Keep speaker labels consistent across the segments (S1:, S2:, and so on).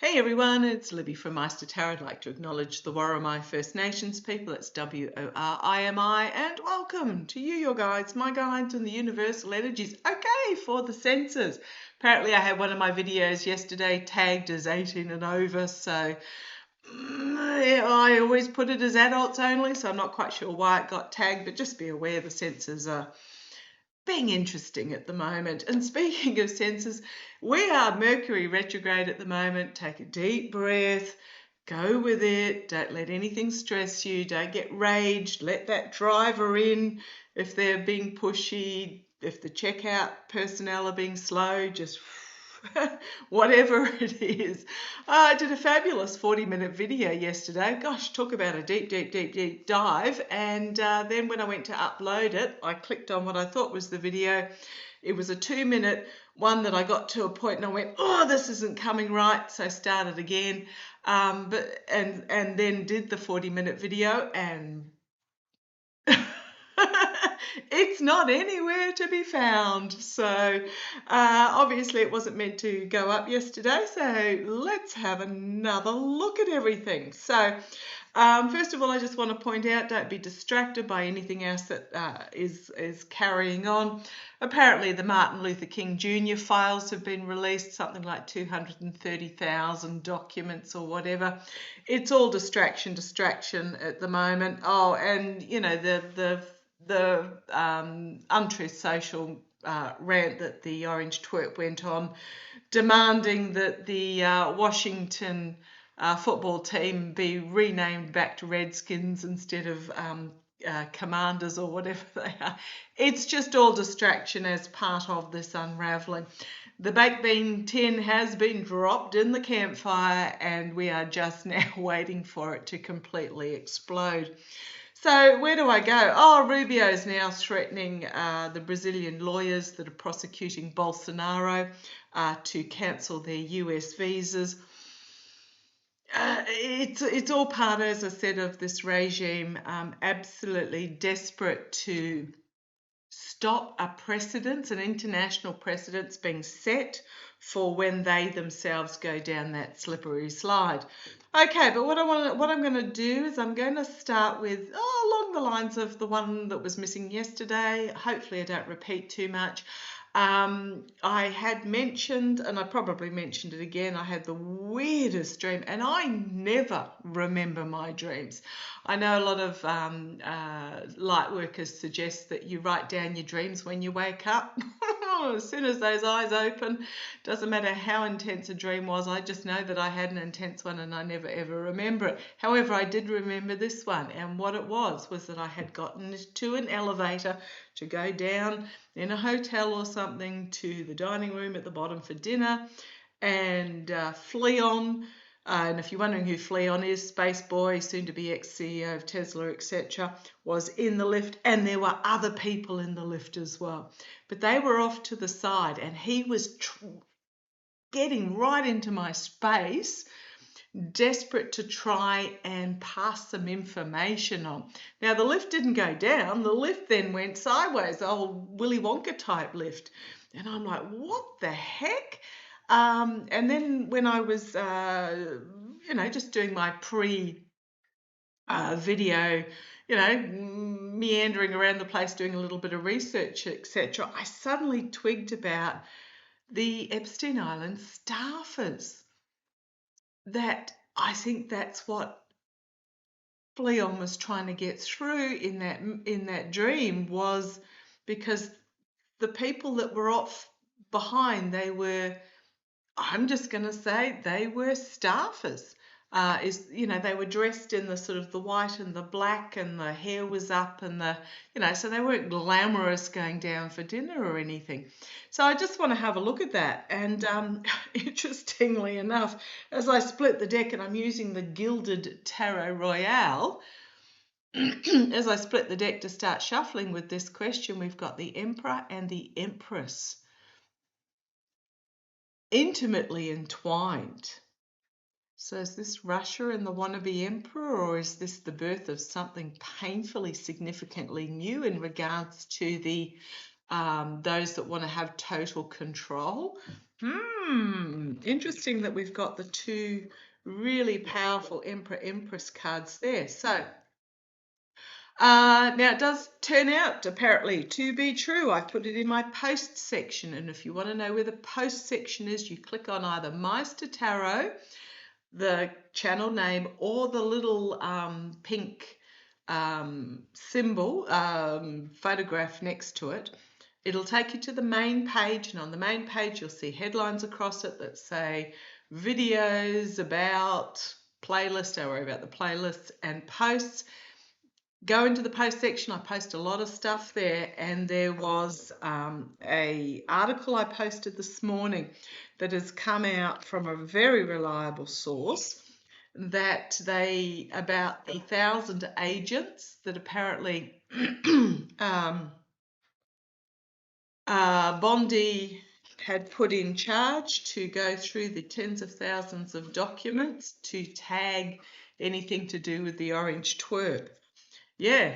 S1: Hey everyone, it's Libby from Maighstir Tarot. I'd like to acknowledge the Worimi First Nations people. It's W-O-R-I-M-I, and welcome to you, your guides, my guides and the universal energies. Okay, for the senses. Apparently I had one of my videos yesterday tagged as 18 and over, so I always put it as adults only, so I'm not quite sure why it got tagged, but just be aware the senses are being interesting at the moment. And speaking of senses, we are Mercury retrograde at the moment. Take a deep breath, go with it. Don't let anything stress you. Don't get raged. Let that driver in if they're being pushy. If the checkout personnel are being slow, just whatever it is. I did a fabulous 40-minute video yesterday. Gosh, talk about a deep dive. And then when I went to upload it, I clicked on what I thought was the video. It was a 2-minute one that I got to a point and I went, oh, this isn't coming right. So I started again, and then did the 40-minute video, and it's not anywhere to be found. So obviously it wasn't meant to go up yesterday, so let's have another look at everything. So first of all, I just want to point out, don't be distracted by anything else that is carrying on. Apparently the Martin Luther King Jr. files have been released, something like 230,000 documents or whatever. It's all distraction at the moment. Oh, and you know, the untruth social rant that the Orange Twerp went on, demanding that the Washington football team be renamed back to Redskins instead of Commanders or whatever they are. It's just all distraction as part of this unraveling. The baked bean tin has been dropped in the campfire and we are just now waiting for it to completely explode. So where do I go? Oh, Rubio is now threatening the Brazilian lawyers that are prosecuting Bolsonaro to cancel their US visas. It's all part, as I said, of this regime absolutely desperate to stop a precedent, an international precedence being set for when they themselves go down that slippery slide. Okay, but what I'm going to do is I'm going to start with along the lines of the one that was missing yesterday. Hopefully I don't repeat too much. I had mentioned, and I probably mentioned it again, I had the weirdest dream, and I never remember my dreams. I know a lot of light workers suggest that you write down your dreams when you wake up. As soon as those eyes open, doesn't matter how intense a dream was, I just know that I had an intense one and I never ever remember it. However, I did remember this one, and what it was that I had gotten to an elevator to go down in a hotel or something to the dining room at the bottom for dinner, and Fleon, and if you're wondering who Fleon is, Space Boy, soon to be ex-CEO of Tesla, etc., was in the lift, and there were other people in the lift as well. But they were off to the side, and he was getting right into my space, desperate to try and pass some information on. Now, the lift didn't go down. The lift then went sideways, the old Willy Wonka type lift. And I'm like, what the heck? And then when I was, just doing my video, meandering around the place, doing a little bit of research, etc., I suddenly twigged about the Epstein Island staffers. That I think that's what Fleon was trying to get through in that dream, was because the people that were off behind, they were, I'm just going to say, they were staffers. They were dressed in the sort of the white and the black, and the hair was up, and so they weren't glamorous going down for dinner or anything. So I just want to have a look at that. And interestingly enough, as I split the deck, and I'm using the Gilded Tarot Royale, as I split the deck to start shuffling with this question, we've got the Emperor and the Empress intimately entwined. So is this Russia and the wannabe emperor, or is this the birth of something painfully significantly new in regards to the those that want to have total control. Interesting that we've got the two really powerful Emperor Empress cards there. So now it does turn out apparently to be true. I've put it in my post section, and if you want to know where the post section is, you click on either maighstirtarot, the channel name, or the little pink symbol photograph next to it. It'll take you to the main page, and on the main page you'll see headlines across it that say videos about playlists. Don't worry about the playlists, and posts. Go into the post section. I post a lot of stuff there, and there was a article I posted this morning that has come out from a very reliable source that about the 1,000 agents that apparently Bondi had put in charge to go through the tens of thousands of documents to tag anything to do with the orange twerp. Yeah,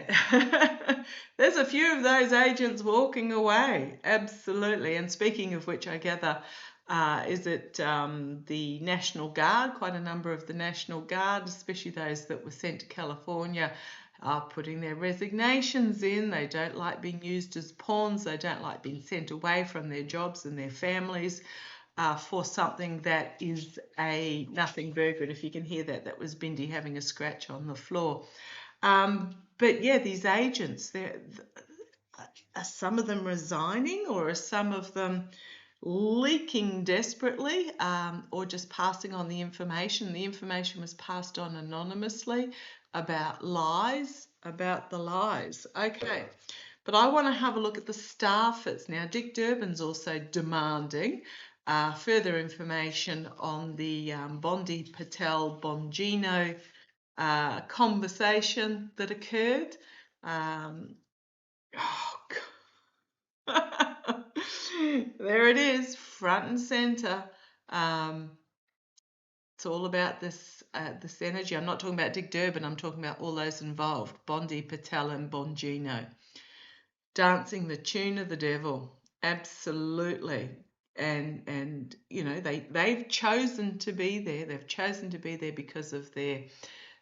S1: there's a few of those agents walking away, absolutely. And speaking of which, I gather, is it the National Guard? Quite a number of the National Guard, especially those that were sent to California, are putting their resignations in. They don't like being used as pawns. They don't like being sent away from their jobs and their families for something that is a nothing burger. And if you can hear that, that was Bindi having a scratch on the floor. But yeah, these agents, are some of them resigning, or are some of them leaking desperately, or just passing on the information? The information was passed on anonymously about lies, about the lies. Okay, but I want to have a look at the staffers. Now, Dick Durbin's also demanding further information on the Bondi Patel Bongino conversation that occurred. There it is, front and center. It's all about this energy. I'm not talking about Dick Durbin. I'm talking about all those involved, Bondi, Patel, and Bongino, dancing the tune of the devil. Absolutely. And you know, they've chosen to be there. They've chosen to be there because of their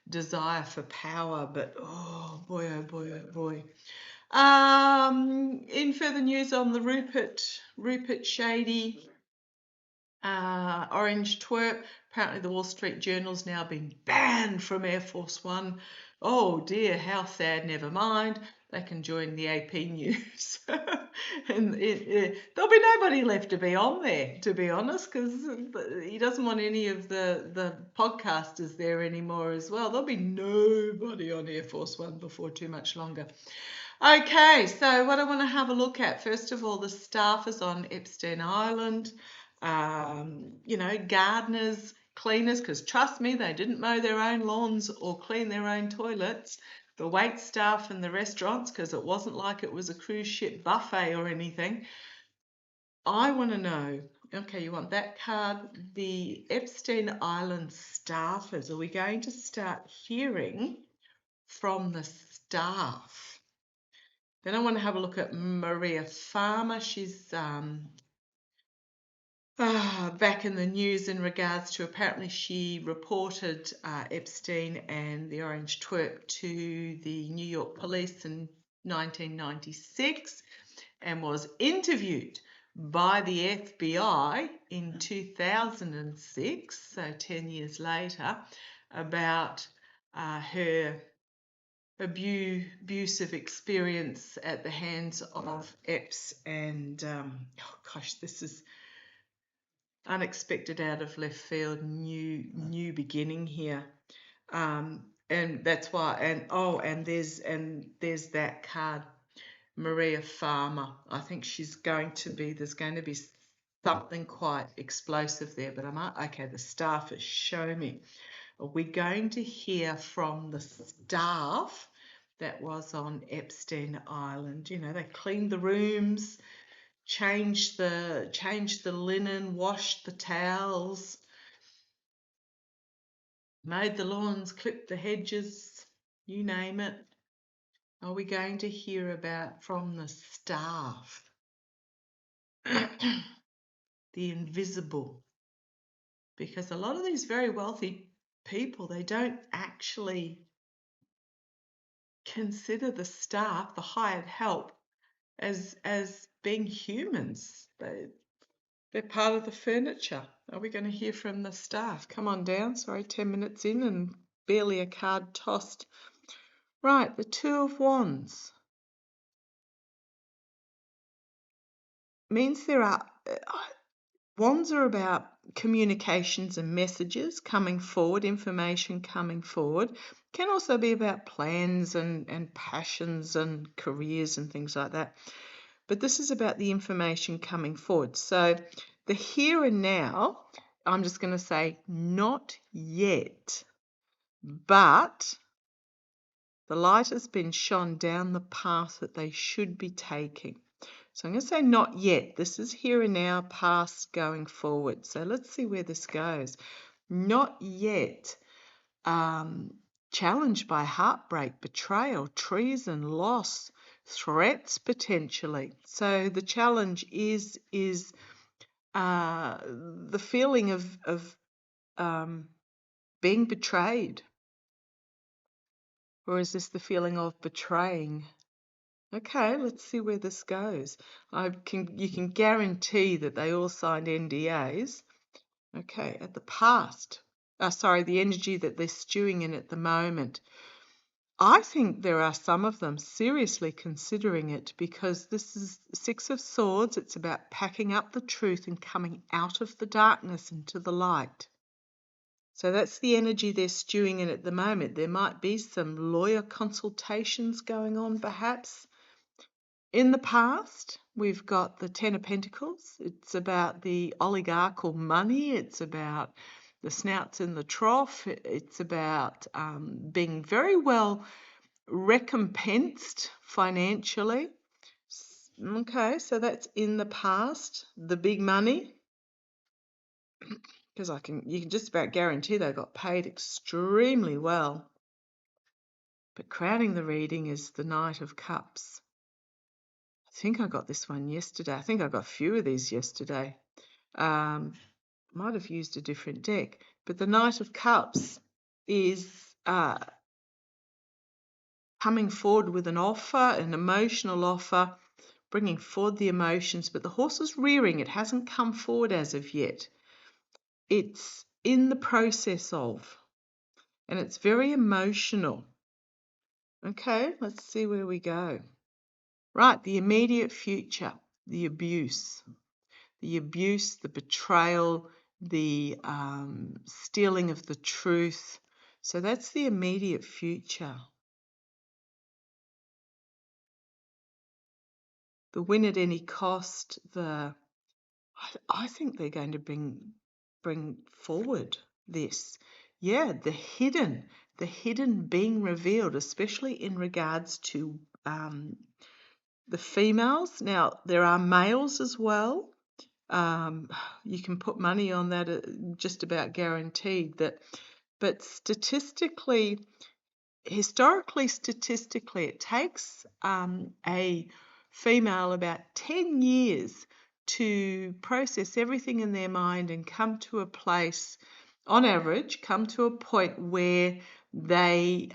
S1: desire for power. But oh boy, oh boy, oh boy. In further news on the Rupert Shady orange twerp, apparently the Wall Street Journal's now been banned from Air Force One. Oh dear, how sad, never mind. They can join the AP News. And there'll be nobody left to be on there, to be honest, because he doesn't want any of the podcasters there anymore as well. There'll be nobody on Air Force One before too much longer. Okay, so what I want to have a look at, first of all, the staffers on Epstein Island, you know, gardeners, cleaners, because trust me, they didn't mow their own lawns or clean their own toilets. The wait staff in the restaurants, because it wasn't like it was a cruise ship buffet or anything. I want to know, okay, you want that card, the Epstein Island staffers. Are we going to start hearing from the staff? Then I want to have a look at Maria Farmer. She's back in the news in regards to, apparently she reported Epstein and the orange twerp to the New York police in 1996 and was interviewed by the FBI in 2006, so 10 years later, about her abusive experience at the hands of Eps. And oh gosh, this is unexpected, out of left field, new beginning here. And that's why, and there's that card, Maria Farmer. I think there's going to be something quite explosive there, but okay, the staffers, show me. Are we going to hear from the staff that was on Epstein Island? You know, they cleaned the rooms, changed the linen, washed the towels, mowed the lawns, clipped the hedges, you name it. Are we going to hear from the staff? the invisible. Because a lot of these very wealthy people, they don't actually consider the staff, the hired help, as being humans. They're part of the furniture. Are we going to hear from the staff? Come on down. Sorry, 10 minutes in and barely a card tossed. Right, the Two of Wands means there are wands are about communications and messages coming forward, information coming forward. Can also be about plans and passions and careers and things like that. But this is about the information coming forward. So the here and now, I'm just going to say not yet, but the light has been shone down the path that they should be taking. So I'm going to say not yet. This is here and now, past, going forward. So let's see where this goes. Not yet. Challenged by heartbreak, betrayal, treason, loss, threats potentially. So the challenge is the feeling of being betrayed. Or is this the feeling of betraying? Okay, let's see where this goes. You can guarantee that they all signed NDAs. Okay, at the past. The energy that they're stewing in at the moment. I think there are some of them seriously considering it because this is Six of Swords. It's about packing up the truth and coming out of the darkness into the light. So that's the energy they're stewing in at the moment. There might be some lawyer consultations going on perhaps. In the past, we've got the Ten of Pentacles. It's about the oligarchical money. It's about the snouts in the trough. It's about being very well recompensed financially. Okay, so that's in the past. The big money, because you can just about guarantee they got paid extremely well. But crowning the reading is the Knight of Cups. I think I got this one yesterday. I think I got a few of these yesterday. Might have used a different deck. But the Knight of Cups is coming forward with an offer, an emotional offer, bringing forward the emotions. But the horse is rearing. It hasn't come forward as of yet. It's in the process of. And it's very emotional. Okay, let's see where we go. Right, the immediate future, the abuse, the betrayal, the stealing of the truth. So that's the immediate future. The win at any cost, I think they're going to bring forward this. Yeah, the hidden being revealed, especially in regards to the females. Now, there are males as well. You can put money on that, just about guaranteed that. But historically, it takes a female about 10 years to process everything in their mind and come to a place, on average, come to a point where they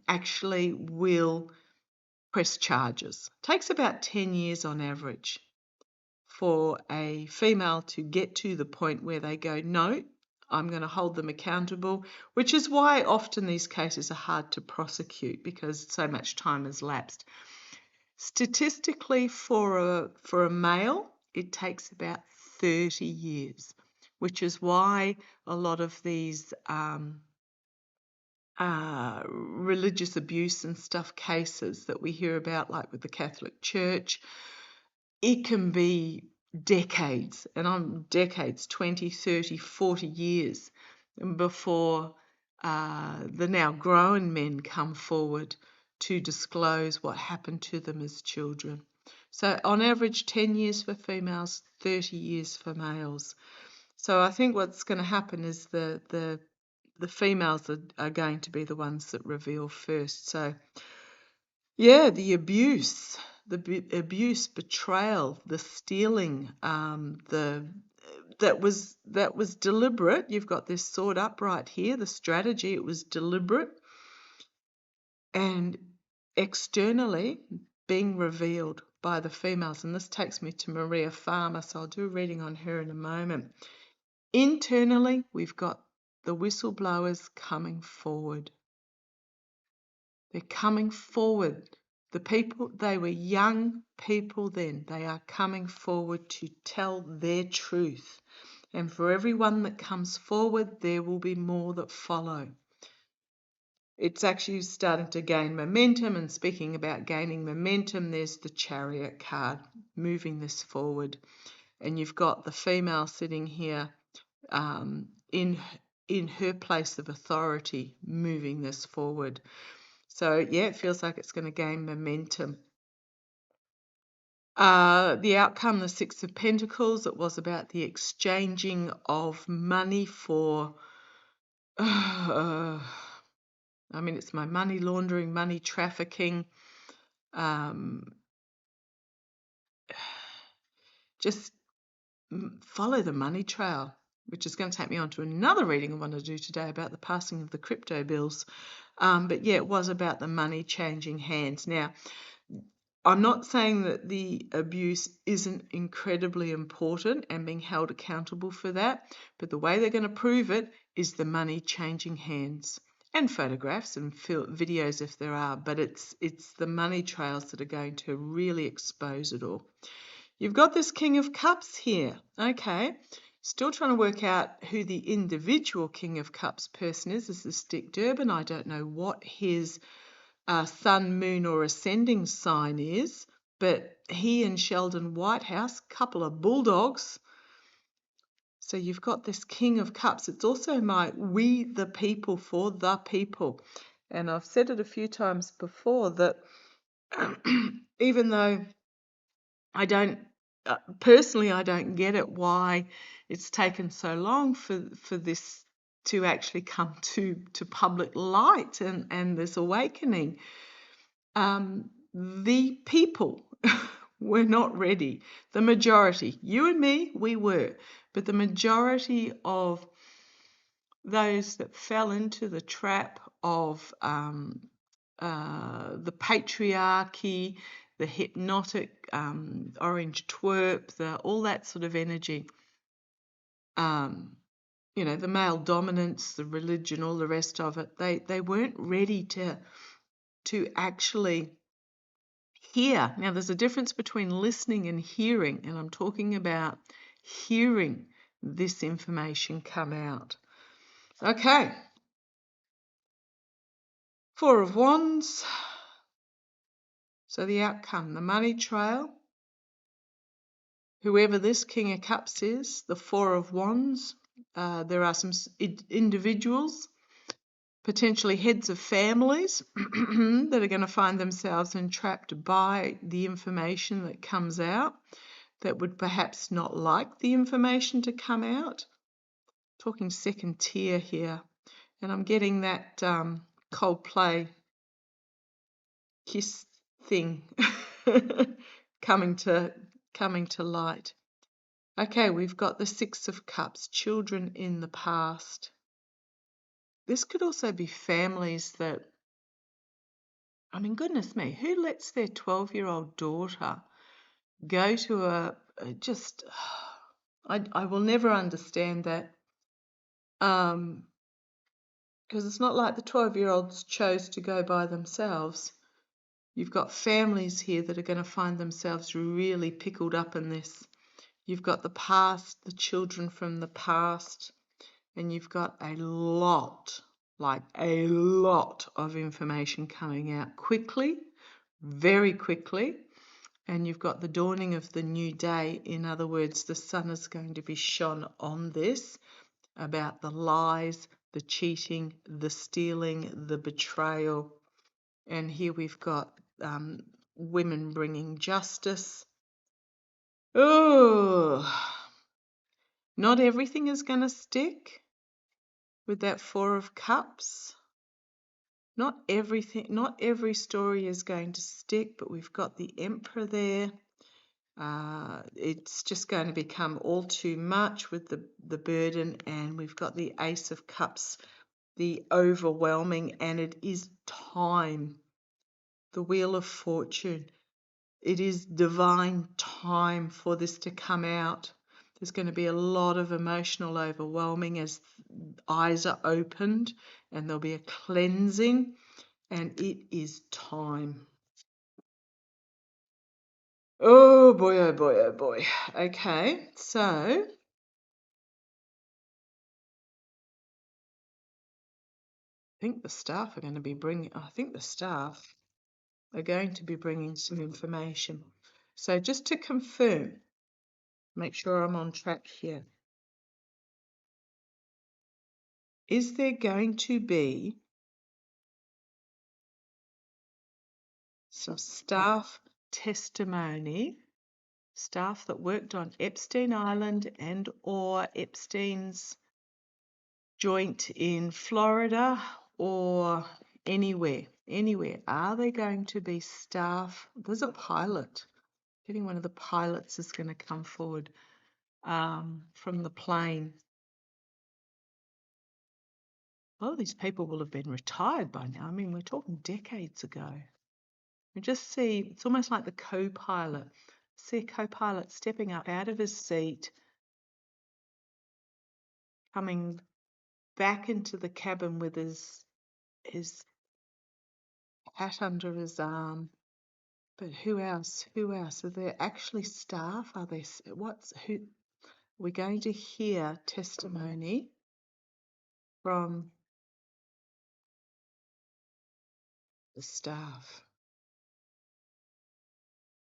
S1: actually will press charges. It takes about 10 years on average for a female to get to the point where they go, no, I'm going to hold them accountable, which is why often these cases are hard to prosecute because so much time has lapsed. Statistically, for a male, it takes about 30 years, which is why a lot of these religious abuse and stuff cases that we hear about, like with the Catholic Church, it can be decades, and I'm decades, 20, 30, 40 years before the now grown men come forward to disclose what happened to them as children. So on average, 10 years for females, 30 years for males. So I think what's going to happen is the females are going to be the ones that reveal first. So yeah, the abuse. the abuse, betrayal, the stealing, that was deliberate. You've got this sword upright here, the strategy, it was deliberate and externally being revealed by the females. And this takes me to Maria Farmer, so I'll do a reading on her in a moment. Internally, we've got the whistleblowers coming forward. They're coming forward. The people, they were young people then. They are coming forward to tell their truth. And for everyone that comes forward, there will be more that follow. It's actually starting to gain momentum, and speaking about gaining momentum, there's the Chariot card moving this forward. And you've got the female sitting here in her place of authority, moving this forward. So yeah, it feels like it's going to gain momentum. The outcome, the Six of Pentacles, it was about the exchanging of money for, it's my money laundering, money trafficking, just follow the money trail, which is going to take me on to another reading I want to do today about the passing of the crypto bills. But yeah, it was about the money changing hands. Now, I'm not saying that the abuse isn't incredibly important and being held accountable for that, but the way they're going to prove it is the money changing hands, and photographs and videos if there are, but it's the money trails that are going to really expose it all. You've got this King of Cups here. Okay, still trying to work out who the individual King of Cups person is. This is Dick Durbin. I don't know what his sun, moon or ascending sign is, but he and Sheldon Whitehouse, couple of bulldogs. So you've got this King of Cups. It's also my we the people for the people. And I've said it a few times before that even though I don't, personally I don't get it why it's taken so long for this to actually come to public light and this awakening. The people were not ready. The majority, you and me, we were, but the majority of those that fell into the trap of the patriarchy, the hypnotic orange twerp, all that sort of energy, the male dominance, the religion, all the rest of it, they weren't ready to actually hear. Now, there's a difference between listening and hearing, and I'm talking about hearing this information come out. Okay. Four of Wands. So the outcome, the money trail. Whoever this King of Cups is, the Four of Wands. There are some individuals, potentially heads of families, that are going to find themselves entrapped by the information that comes out, that would perhaps not like the information to come out. Talking second tier here. And I'm getting that Coldplay kiss thing coming to light. Okay, we've got the Six of Cups, children in the past. This could also be families that, goodness me, who lets their 12-year-old daughter go to I will never understand that. Because it's not like the 12-year-olds chose to go by themselves. You've got families here that are going to find themselves really pickled up in this. You've got the past, the children from the past, and you've got a lot of information coming out quickly, very quickly, and you've got the dawning of the new day. In other words, the sun is going to be shone on this, about the lies, the cheating, the stealing, the betrayal. And here we've got women bringing justice. Oh, not everything is going to stick with that Four of Cups. Not everything, not every story is going to stick, but we've got the Emperor there. It's just going to become all too much with the burden, and we've got the Ace of Cups, the overwhelming, and it is time. The Wheel of Fortune. It is divine time for this to come out. There's going to be a lot of emotional overwhelming as eyes are opened, and there'll be a cleansing, and it is time. Oh boy, oh boy, oh boy. Okay, so I think the staff are going to be bringing, I think the staff are going to be bringing some information. So just to confirm, make sure I'm on track here. Is there going to be some staff testimony, staff that worked on Epstein Island and or Epstein's joint in Florida or anywhere? Are there going to be staff? There's a pilot. Getting one of the pilots is going to come forward from the plane. A lot of these people will have been retired by now. I mean, we're talking decades ago. We just see, it's almost like the co-pilot. See a co-pilot stepping up out of his seat, coming back into the cabin with his hat under his arm. But who else? Who else? Are there actually staff? Are there, who? We're going to hear testimony from the staff.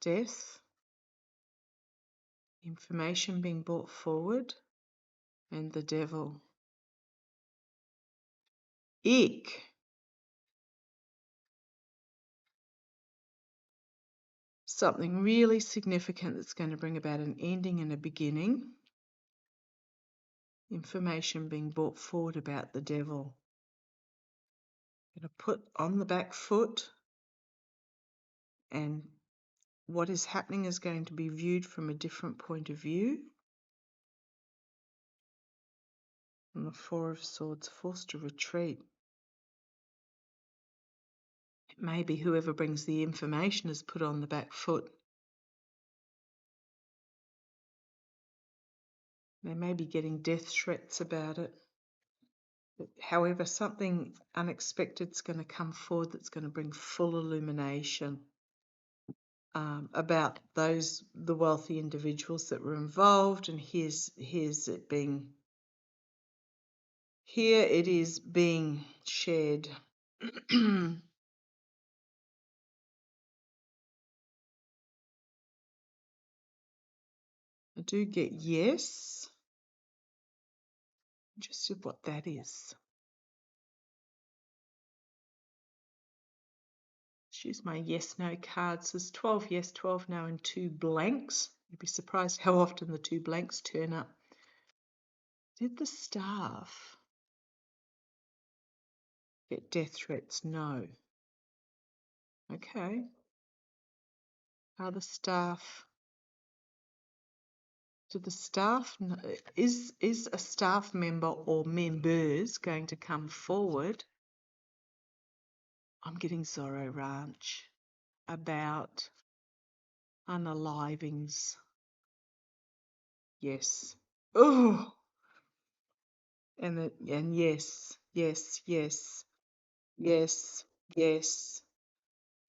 S1: Death, information being brought forward, and the devil. Eek. Something really significant that's going to bring about an ending and a beginning. Information being brought forward about the devil. Going to put on the back foot, and what is happening is going to be viewed from a different point of view. And the Four of Swords, forced to retreat. It may be whoever brings the information is put on the back foot. They may be getting death threats about it. But however, something unexpected is going to come forward that's going to bring full illumination about the wealthy individuals that were involved. And here's it being, here it is being shared. I do get yes. Just what that is. Choose my yes no cards. There's 12 yes, 12 no, and 2 blanks. You'd be surprised how often the 2 blanks turn up. Did the staff get death threats? No. Okay. Are the staff? Do the staff? Is a staff member or members going to come forward? I'm getting Zorro Ranch about unalivings. Yes. Oh. And yes, yes, yes, yes, yes,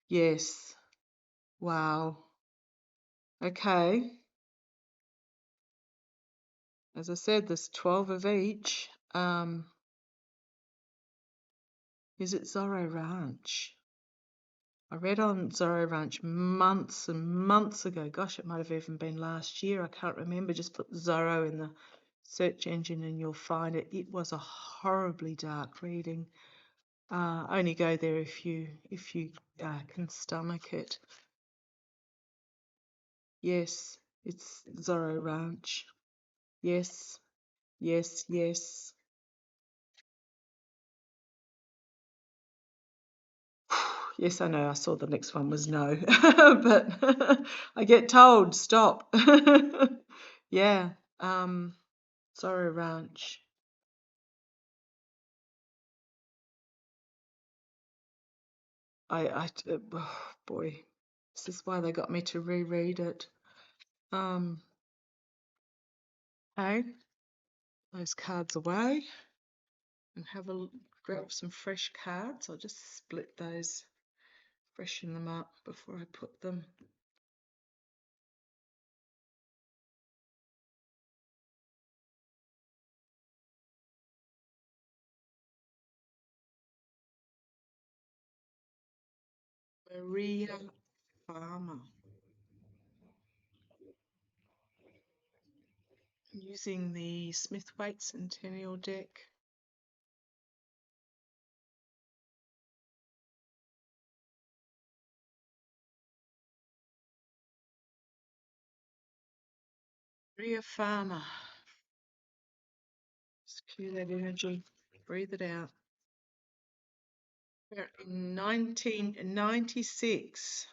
S1: yes. Wow. Okay. As I said, there's 12 of each. Is it Zorro Ranch? I read on Zorro Ranch months and months ago. Gosh, it might have even been last year. I can't remember. Just put Zorro in the search engine and you'll find it. It was a horribly dark reading. Only go there if you can stomach it. Yes, it's Zorro Ranch. Yes, yes, yes. Yes, I know, I saw the next one was no, but I get told, stop. Yeah, sorry, Ranch. Oh, boy, this is why they got me to reread it. Okay, those cards away and grab some fresh cards. I'll just split those, freshen them up before I put them. Maria Farmer. Using the Smith-Waite Centennial deck. Maria Farmer. Just cue that energy. Breathe it out. We're in 1996.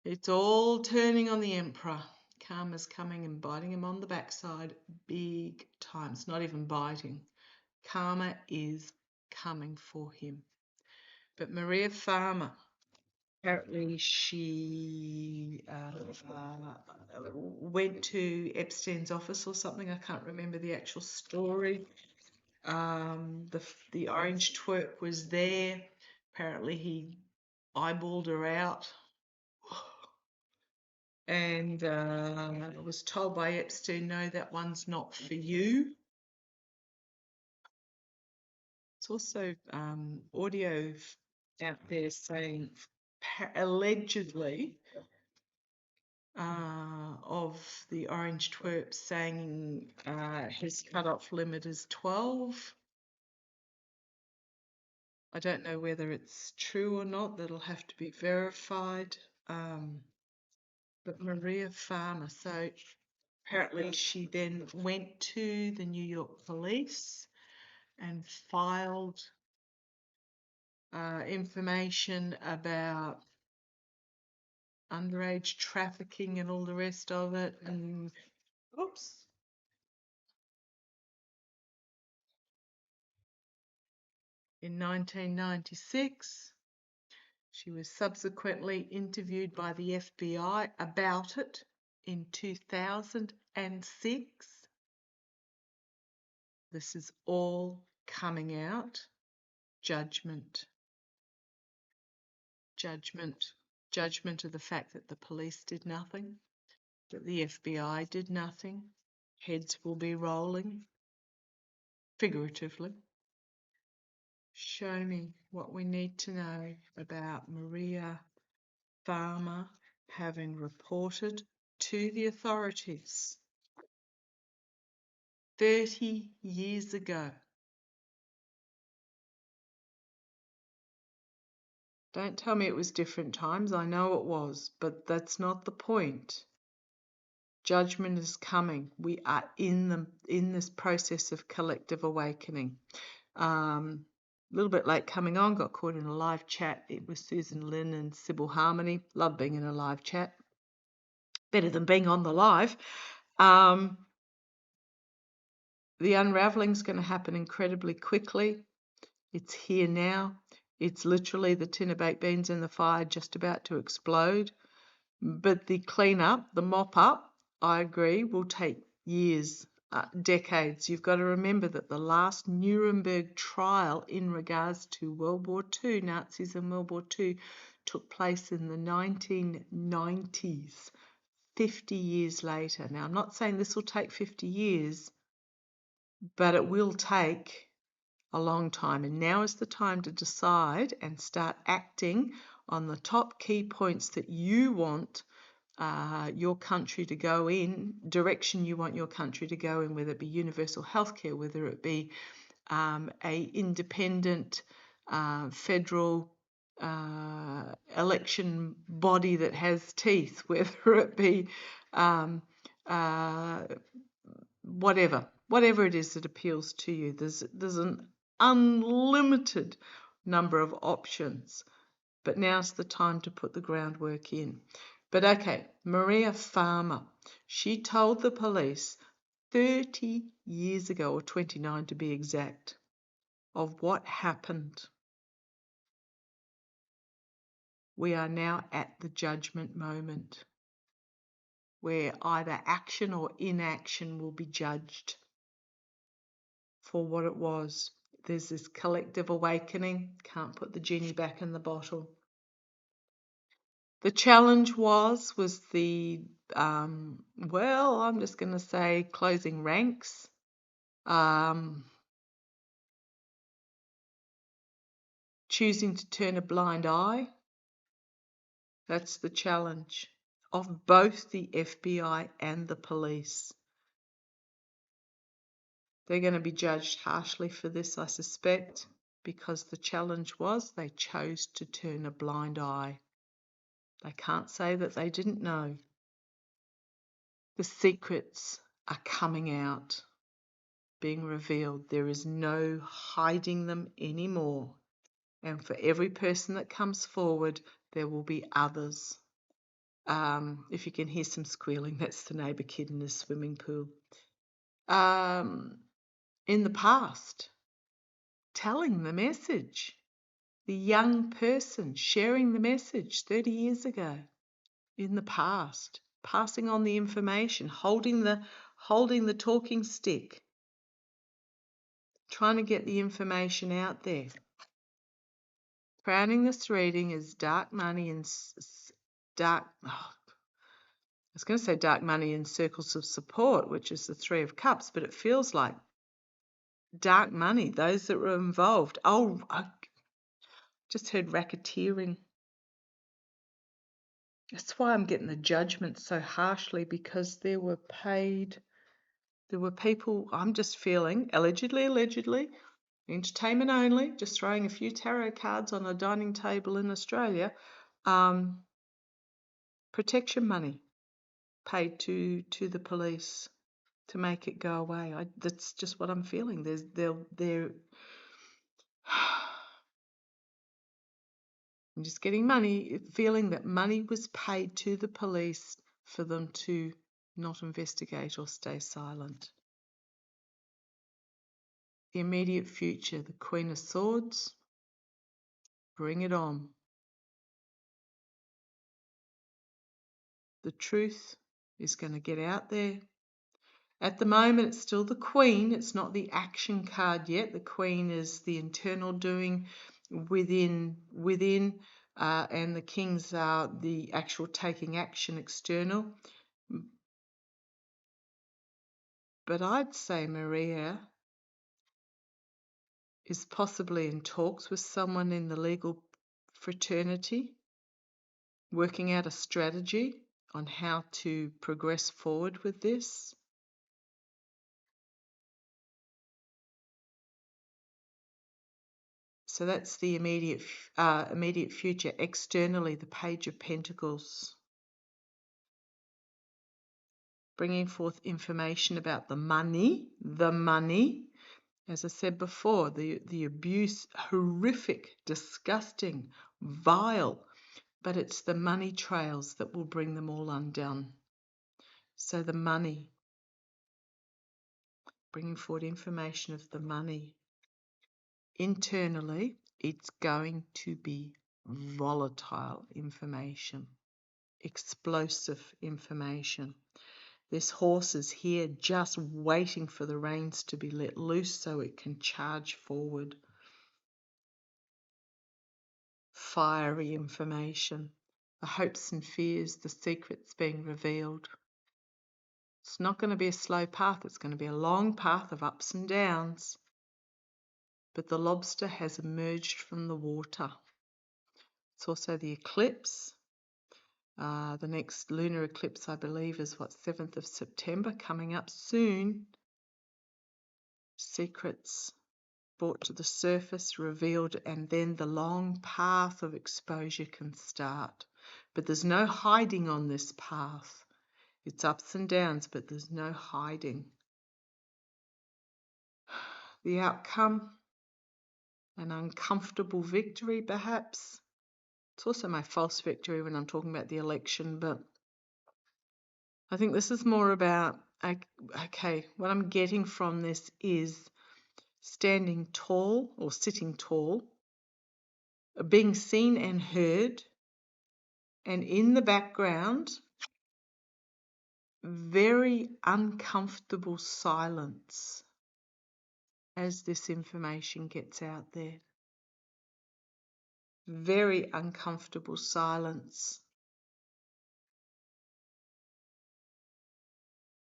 S1: It's all turning on the Emperor. Karma's coming and biting him on the backside big time. It's not even biting. Karma is coming for him. But Maria Farmer, apparently she went to Epstein's office or something. I can't remember the actual story. The orange twerp was there. Apparently he eyeballed her out and was told by Epstein, no, that one's not for you. It's also audio out there saying allegedly of the orange twerp saying his cut-off limit is 12. I don't know whether it's true or not. That'll have to be verified. But Maria Farmer, so apparently she then went to the New York police and filed information about underage trafficking and all the rest of it. And oops. In 1996, she was subsequently interviewed by the FBI about it in 2006. This is all coming out. Judgment. Judgment. Judgment of the fact that the police did nothing, that the FBI did nothing. Heads will be rolling, figuratively. Show me what we need to know about Maria Farmer having reported to the authorities 30 years ago. Don't tell me it was different times. I know it was, but that's not the point. Judgment is coming. We are in this process of collective awakening. A little bit late coming on, got caught in a live chat. It was Susan Lynn and Sybil Harmony. Love being in a live chat. Better than being on the live. The unraveling is going to happen incredibly quickly. It's here now. It's literally the tin of baked beans in the fire just about to explode. But the clean-up, the mop-up, I agree, will take years, decades. You've got to remember that the last Nuremberg trial in regards to World War II, Nazis and World War II, took place in the 1990s, 50 years later. Now, I'm not saying this will take 50 years, but it will take a long time. And now is the time to decide and start acting on the top key points that you want your country to go in, direction you want your country to go in, whether it be universal healthcare, whether it be a independent federal election body that has teeth, whether it be whatever it is that appeals to you. There's an unlimited number of options. But now's the time to put the groundwork in. But okay, Maria Farmer, she told the police 30 years ago, or 29 to be exact, of what happened. We are now at the judgment moment, where either action or inaction will be judged for what it was. There's this collective awakening. Can't put the genie back in the bottle. The challenge was the, well, I'm just going to say closing ranks. Choosing to turn a blind eye. That's the challenge of both the FBI and the police. They're going to be judged harshly for this, I suspect, because the challenge was they chose to turn a blind eye. They can't say that they didn't know. The secrets are coming out, being revealed. There is no hiding them anymore. And for every person that comes forward, there will be others. If you can hear some squealing, that's the neighbour kid in the swimming pool. In the past, telling the message, the young person sharing the message 30 years ago. In the past, passing on the information, holding the talking stick, trying to get the information out there. Crowning this reading is dark money and dark. I was going to say dark money in circles of support, which is the Three of Cups, but it feels like dark money, those that were involved. Oh, I just heard racketeering. That's why I'm getting the judgment so harshly, because there were people, I'm just feeling, allegedly, entertainment only, just throwing a few tarot cards on a dining table in Australia, protection money paid to the police to make it go away. That's just what I'm feeling. I'm just getting feeling that money was paid to the police for them to not investigate or stay silent. The immediate future, the Queen of Swords, bring it on. The truth is going to get out there. At the moment, it's still the Queen. It's not the action card yet. The Queen is the internal doing within, and the Kings are the actual taking action external. But I'd say Maria is possibly in talks with someone in the legal fraternity, working out a strategy on how to progress forward with this. So that's the immediate future. Externally, the Page of Pentacles, bringing forth information about the money. As I said before, the abuse, horrific, disgusting, vile, but it's the money trails that will bring them all undone. So the money, bringing forward information of the money. Internally, it's going to be volatile information, explosive information. This horse is here just waiting for the reins to be let loose so it can charge forward. Fiery information, the hopes and fears, the secrets being revealed. It's not going to be a slow path, it's going to be a long path of ups and downs. But the lobster has emerged from the water. It's also the eclipse. The next lunar eclipse, I believe, is 7th of September, coming up soon. Secrets brought to the surface, revealed, and then the long path of exposure can start. But there's no hiding on this path. It's ups and downs, but there's no hiding. The outcome, an uncomfortable victory perhaps. It's also my false victory when I'm talking about the election, but I think this is more about, okay, what I'm getting from this is standing tall or sitting tall, being seen and heard, and in the background, very uncomfortable silence as this information gets out there. Very uncomfortable silence.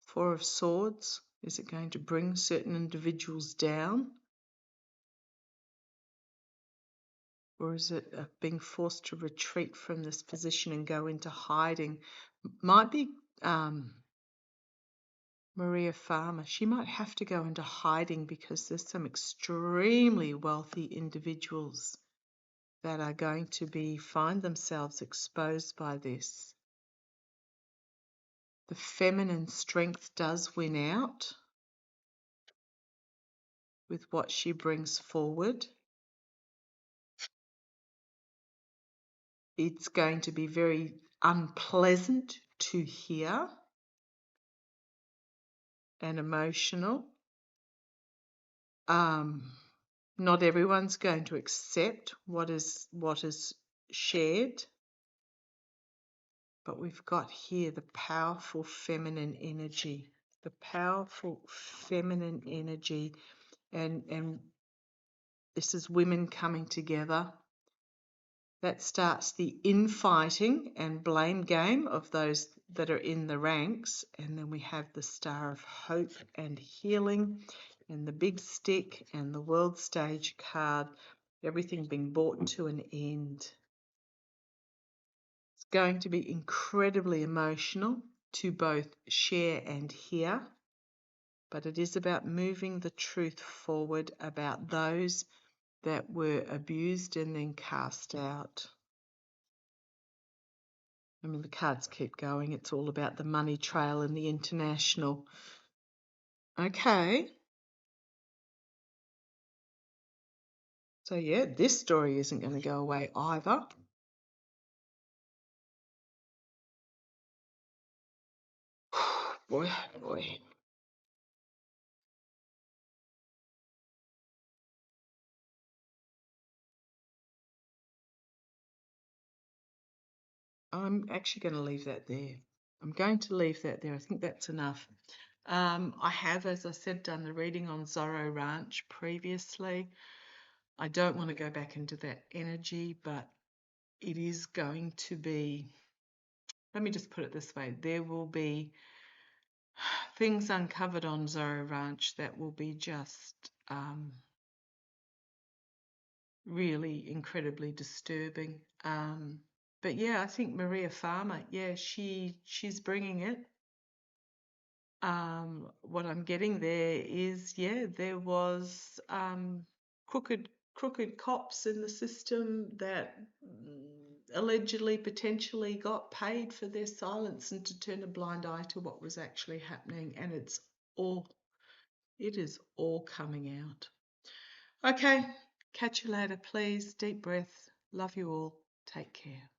S1: Four of Swords. Is it going to bring certain individuals down? Or is it being forced to retreat from this position and go into hiding? Might be Maria Farmer. She might have to go into hiding because there's some extremely wealthy individuals that are going to find themselves exposed by this. The feminine strength does win out with what she brings forward. It's going to be very unpleasant to hear and emotional. Not everyone's going to accept what is shared, but we've got here the powerful feminine energy, and this is women coming together. That starts the infighting and blame game of those that are in the ranks, and then we have the Star of Hope and Healing, and the Big Stick and the World Stage card, everything being brought to an end. It's going to be incredibly emotional to both share and hear, but it is about moving the truth forward about those that were abused and then cast out. I mean, the cards keep going. It's all about the money trail and the international. Okay. So, yeah, this story isn't going to go away either. Boy, oh boy. I'm actually going to leave that there. I'm going to leave that there. I think that's enough. I have, as I said, done the reading on Zorro Ranch previously. I don't want to go back into that energy, but it is going to be, let me just put it this way, there will be things uncovered on Zorro Ranch that will be just really incredibly disturbing. But yeah, I think Maria Farmer, yeah, she's bringing it. What I'm getting there is, yeah, there was crooked cops in the system that allegedly, potentially got paid for their silence and to turn a blind eye to what was actually happening, and it is all coming out. Okay, catch you later, please. Deep breath. Love you all. Take care.